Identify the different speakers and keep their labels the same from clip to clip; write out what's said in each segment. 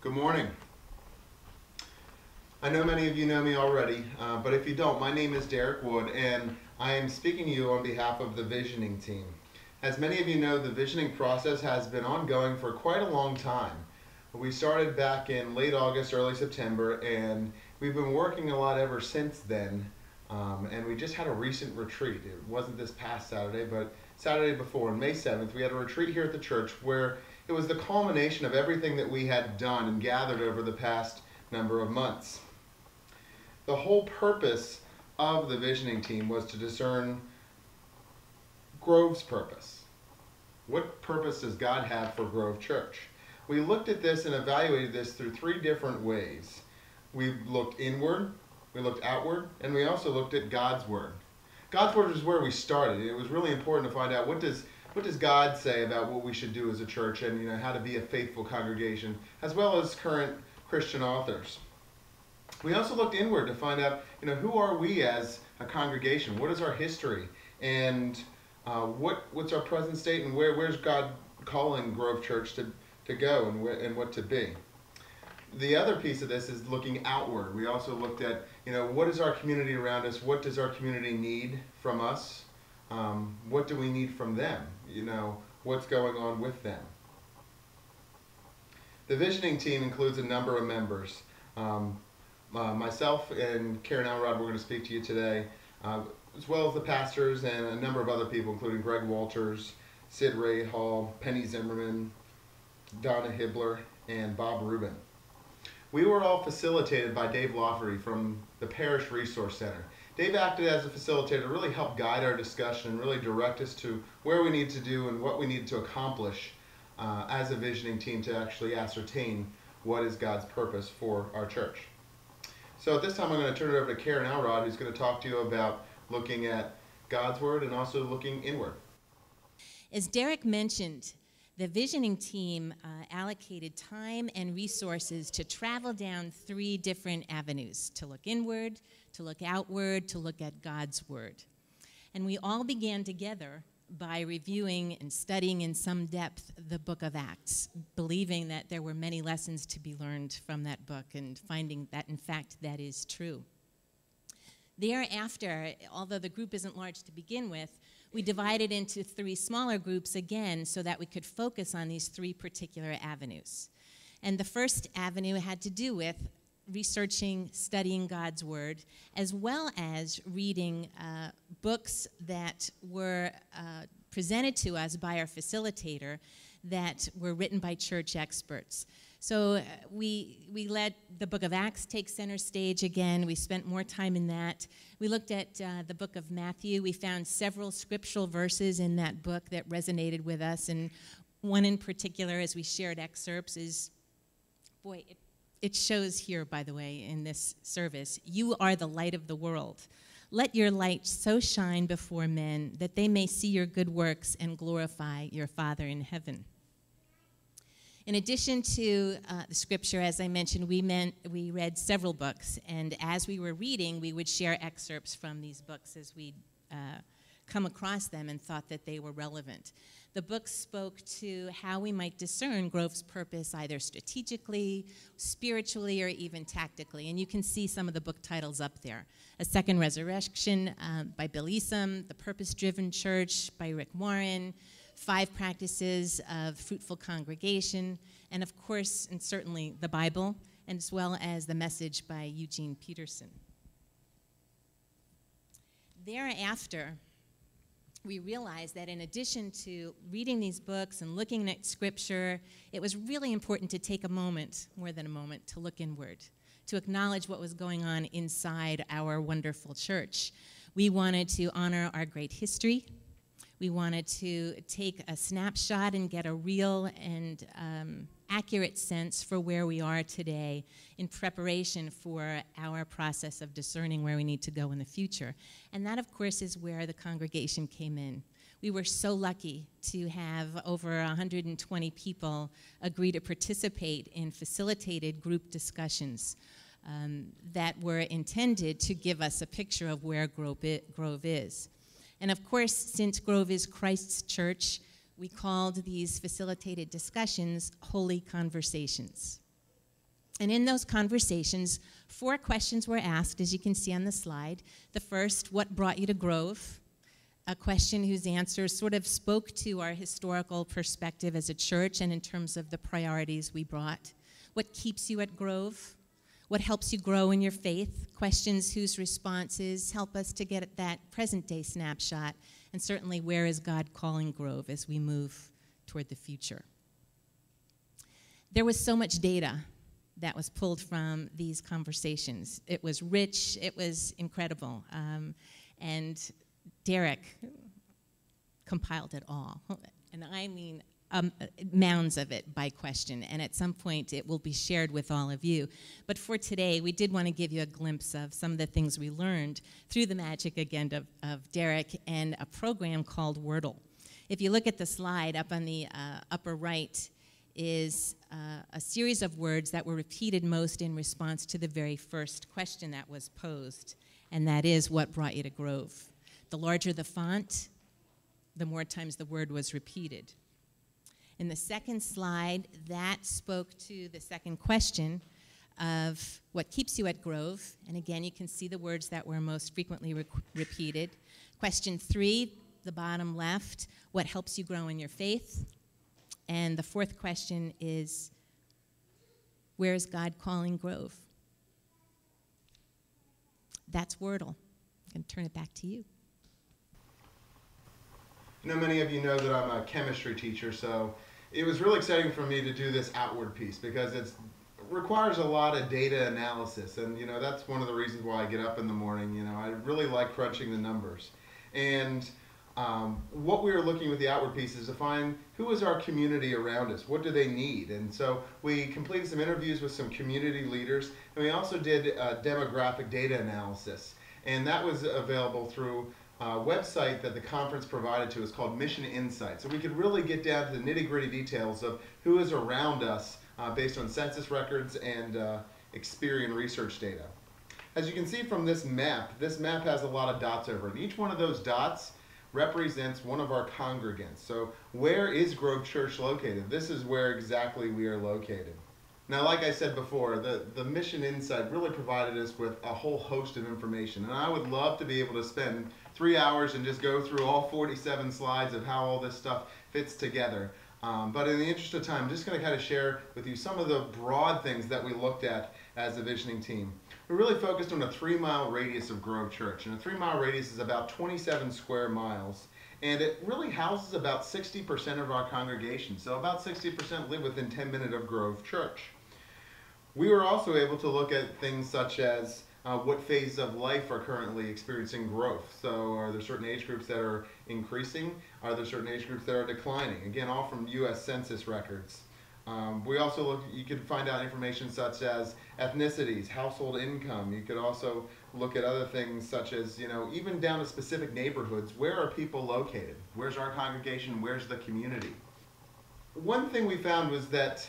Speaker 1: Good morning. I know many of you know me already, but if you don't, my name is Derek Wood, and I am speaking to you on behalf of the Visioning team. As many of you know, the visioning process has been ongoing for quite a long time. We started back in late August, early September, and we've been working a lot ever since then. And we just had a recent retreat. It wasn't this past Saturday, but Saturday before, on May 7th, we had a retreat here at the church where it was the culmination of everything that we had done and gathered over the past number of months. The whole purpose of the visioning team was to discern Grove's purpose. What purpose does God have for Grove Church? We looked at this and evaluated this through three different ways. We looked inward, we looked outward, and we also looked at God's Word. God's Word is where we started. It was really important to find out what does God say about what we should do as a church, and how to be a faithful congregation, as well as current Christian authors. We also looked inward to find out, who are we as a congregation? What is our history? And what's our present state, and where's God calling Grove Church to go and what to be? The other piece of this is looking outward. We also looked at, what is our community around us? What does our community need from us? What do we need from them? What's going on with them? The visioning team includes a number of members. Myself and Karen Elrod, we're going to speak to you today, as well as the pastors and a number of other people, including Greg Walters, Sid Ray Hall, Penny Zimmerman, Donna Hibbler, and Bob Rubin. We were all facilitated by Dave Lafferty from the Parish Resource Center. Dave acted as a facilitator to really help guide our discussion and really direct us to where we need to do and what we need to accomplish as a visioning team to actually ascertain what is God's purpose for our church. So at this time I'm going to turn it over to Karen Elrod, who's going to talk to you about looking at God's Word and also looking inward.
Speaker 2: As Derek mentioned, the visioning team allocated time and resources to travel down three different avenues: to look inward, to look outward, to look at God's Word. And we all began together by reviewing and studying in some depth the book of Acts, believing that there were many lessons to be learned from that book and finding that, in fact, that is true. Thereafter, although the group isn't large to begin with, we divided into three smaller groups again so that we could focus on these three particular avenues. And the first avenue had to do with researching, studying God's Word, as well as reading books that were presented to us by our facilitator that were written by church experts. So we let the book of Acts take center stage again. We spent more time in that. We looked at the book of Matthew. We found several scriptural verses in that book that resonated with us. And one in particular, as we shared excerpts, is, it shows here, by the way, in this service, "You are the light of the world. Let your light so shine before men that they may see your good works and glorify your Father in heaven." In addition to the scripture, as I mentioned, we read several books, and as we were reading, we would share excerpts from these books as we come across them and thought that they were relevant. The books spoke to how we might discern Grove's purpose either strategically, spiritually, or even tactically, and you can see some of the book titles up there. A Second Resurrection by Bill Easom, The Purpose-Driven Church by Rick Warren, 5 Practices of Fruitful Congregation, and of course, and certainly, the Bible, and as well as The Message by Eugene Peterson. Thereafter, we realized that in addition to reading these books and looking at scripture, it was really important to take a moment, more than a moment, to look inward, to acknowledge what was going on inside our wonderful church. We wanted to honor our great history. We wanted to take a snapshot and get a real and accurate sense for where we are today in preparation for our process of discerning where we need to go in the future. And that, of course, is where the congregation came in. We were so lucky to have over 120 people agree to participate in facilitated group discussions that were intended to give us a picture of where Grove is. And of course, since Grove is Christ's church, we called these facilitated discussions holy conversations. And in those conversations, 4 questions were asked, as you can see on the slide. The first, what brought you to Grove? A question whose answers sort of spoke to our historical perspective as a church and in terms of the priorities we brought. What keeps you at Grove? What helps you grow in your faith? Questions whose responses help us to get at that present-day snapshot, and certainly where is God calling Grove as we move toward the future. There was so much data that was pulled from these conversations. It was rich, it was incredible, and Derek compiled it all, and I mean mounds of it by question, and at some point it will be shared with all of you. But for today, we did want to give you a glimpse of some of the things we learned through the magic, again, of Derek and a program called Wordle. If you look at the slide up on the upper right is a series of words that were repeated most in response to the very first question that was posed, and that is, what brought you to Grove? The larger the font, the more times the word was repeated. In the second slide, that spoke to the second question of what keeps you at Grove. And again, you can see the words that were most frequently repeated. Question 3, the bottom left, what helps you grow in your faith? And the fourth question is, where is God calling Grove? That's Wordle. I'm going to turn it back to you.
Speaker 1: You know, many of you know that I'm a chemistry teacher, so it was really exciting for me to do this outward piece because it requires a lot of data analysis, and you know that's one of the reasons why I get up in the morning. You know, I really like crunching the numbers, and what we were looking with the outward piece is to find who is our community around us, what do they need, and so we completed some interviews with some community leaders, and we also did demographic data analysis, and that was available through website that the conference provided to us called Mission Insight. So we could really get down to the nitty-gritty details of who is around us based on census records and Experian research data. As you can see from this map has a lot of dots over it. Each one of those dots represents one of our congregants. So where is Grove Church located? This is where exactly we are located. Now, like I said before, the Mission Insight really provided us with a whole host of information, and I would love to be able to spend 3 hours and just go through all 47 slides of how all this stuff fits together. But in the interest of time, I'm just going to kind of share with you some of the broad things that we looked at as a visioning team. We really focused on a 3-mile radius of Grove Church, and a 3-mile radius is about 27 square miles. And it really houses about 60% of our congregation. So about 60% live within 10 minutes of Grove Church. We were also able to look at things such as what phases of life are currently experiencing growth. So are there certain age groups that are increasing? Are there certain age groups that are declining? Again, all from U.S. Census records. We also you could find out information such as ethnicities, household income. You could also look at other things such as, you know, even down to specific neighborhoods. Where are people located? Where's our congregation? Where's the community? One thing we found was that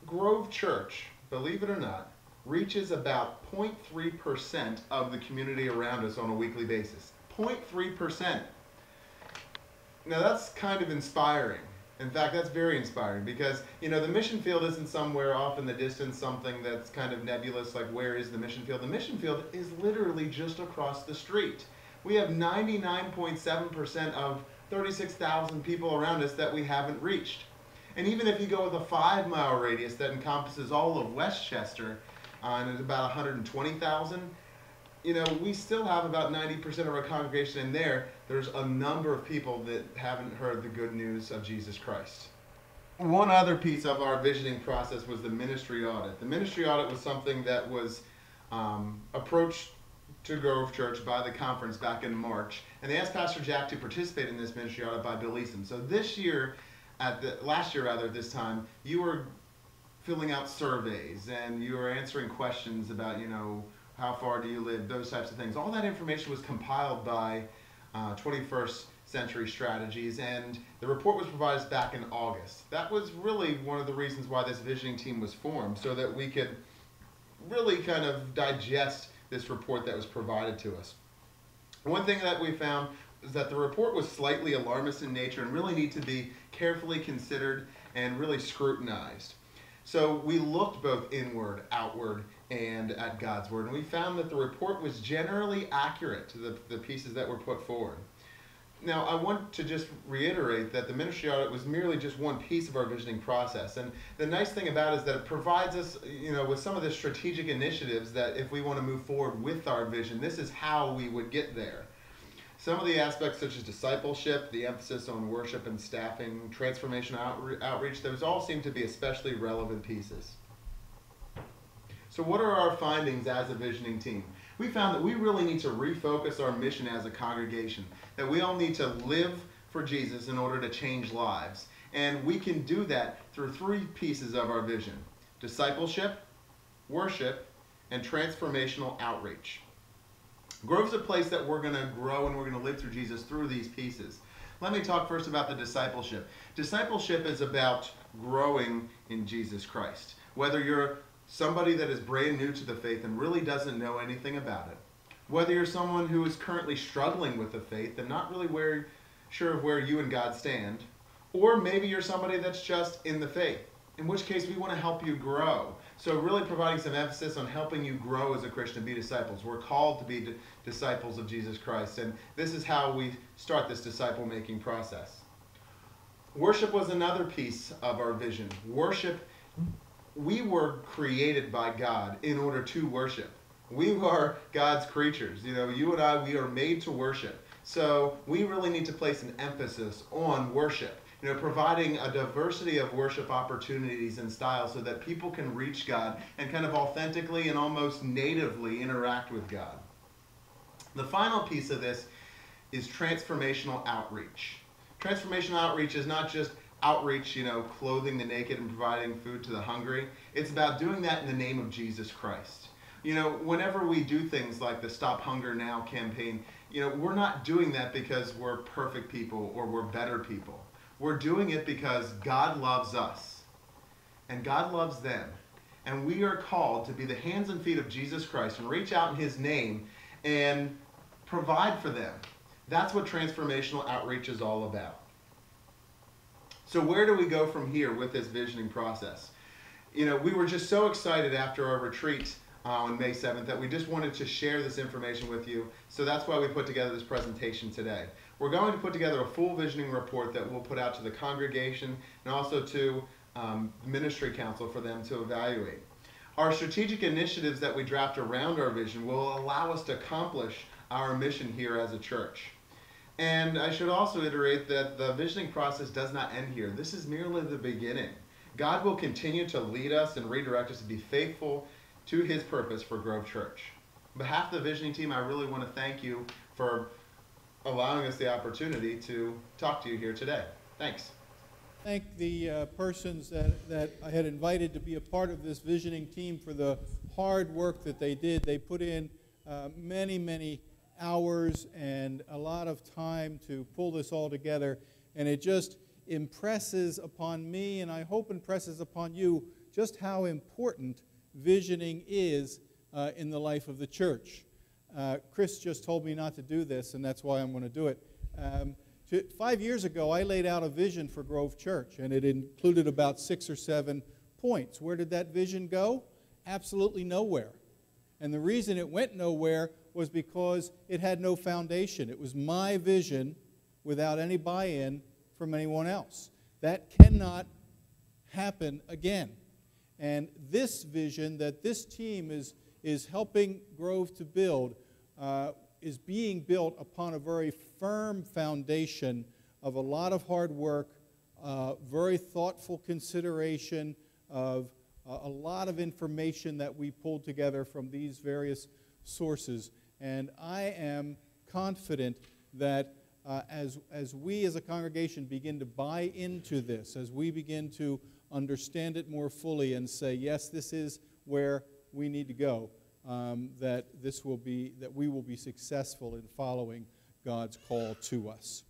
Speaker 1: Grove Church, believe it or not, reaches about 0.3% of the community around us on a weekly basis. 0.3%. Now that's kind of inspiring. In fact, that's very inspiring because, you know, the mission field isn't somewhere off in the distance, something that's kind of nebulous, like where is the mission field? The mission field is literally just across the street. We have 99.7% of 36,000 people around us that we haven't reached. And even if you go with a 5-mile radius that encompasses all of Westchester, and it's about 120,000, you know, we still have about 90% of our congregation in there. There's a number of people that haven't heard the good news of Jesus Christ. One other piece of our visioning process was the ministry audit. The ministry audit was something that was approached to Grove Church by the conference back in March, and they asked Pastor Jack to participate in this ministry audit by Bill Eason. So this year, last year at this time, you were filling out surveys and you were answering questions about, you know, how far do you live, those types of things. All that information was compiled by 21st Century Strategies, and the report was provided back in August. That was really one of the reasons why this visioning team was formed, so that we could really kind of digest this report that was provided to us. One thing that we found is that the report was slightly alarmist in nature and really need to be carefully considered and really scrutinized. So we looked both inward, outward, and at God's Word, and we found that the report was generally accurate to the pieces that were put forward. Now, I want to just reiterate that the ministry audit was merely just one piece of our visioning process. And the nice thing about it is that it provides us, with some of the strategic initiatives that if we want to move forward with our vision, this is how we would get there. Some of the aspects such as discipleship, the emphasis on worship and staffing, transformational outreach, those all seem to be especially relevant pieces. So what are our findings as a visioning team? We found that we really need to refocus our mission as a congregation, that we all need to live for Jesus in order to change lives. And we can do that through three pieces of our vision: discipleship, worship, and transformational outreach. Grove's a place that we're going to grow and we're going to live through Jesus through these pieces. Let me talk first about the discipleship. Discipleship is about growing in Jesus Christ. Whether you're somebody that is brand new to the faith and really doesn't know anything about it, whether you're someone who is currently struggling with the faith and not really sure of where you and God stand, or maybe you're somebody that's just in the faith, in which case we want to help you grow. So really providing some emphasis on helping you grow as a Christian, be disciples. We're called to be disciples of Jesus Christ, and this is how we start this disciple-making process. Worship was another piece of our vision. Worship, we were created by God in order to worship. We are God's creatures. You and I, we are made to worship. So we really need to place an emphasis on worship. Providing a diversity of worship opportunities and styles so that people can reach God and kind of authentically and almost natively interact with God. The final piece of this is transformational outreach. Transformational outreach is not just outreach, clothing the naked and providing food to the hungry. It's about doing that in the name of Jesus Christ. Whenever we do things like the Stop Hunger Now campaign, we're not doing that because we're perfect people or we're better people. We're doing it because God loves us and God loves them. And we are called to be the hands and feet of Jesus Christ and reach out in His name and provide for them. That's what transformational outreach is all about. So where do we go from here with this visioning process? We were just so excited after our retreat on May 7th that we just wanted to share this information with you. So that's why we put together this presentation today. We're going to put together a full visioning report that we'll put out to the congregation and also to the ministry council for them to evaluate. Our strategic initiatives that we draft around our vision will allow us to accomplish our mission here as a church. And I should also iterate that the visioning process does not end here. This is merely the beginning. God will continue to lead us and redirect us to be faithful to His purpose for Grove Church. On behalf of the visioning team, I really want to thank you for allowing us the opportunity to talk to you here today. Thanks.
Speaker 3: Thank the persons that I had invited to be a part of this visioning team for the hard work that they did. They put in many hours and a lot of time to pull this all together, and it just impresses upon me, and I hope impresses upon you, just how important visioning is in the life of the church. Chris just told me not to do this, and that's why I'm going to do it. 5 years ago, I laid out a vision for Grove Church, and it included about 6 or 7 points. Where did that vision go? Absolutely nowhere. And the reason it went nowhere was because it had no foundation. It was my vision without any buy-in from anyone else. That cannot happen again. And this vision that this team is helping Grove to build is being built upon a very firm foundation of a lot of hard work, very thoughtful consideration of a lot of information that we pulled together from these various sources. And I am confident that as we as a congregation begin to buy into this, as we begin to understand it more fully and say, yes, this is where we need to go, that we will be successful in following God's call to us.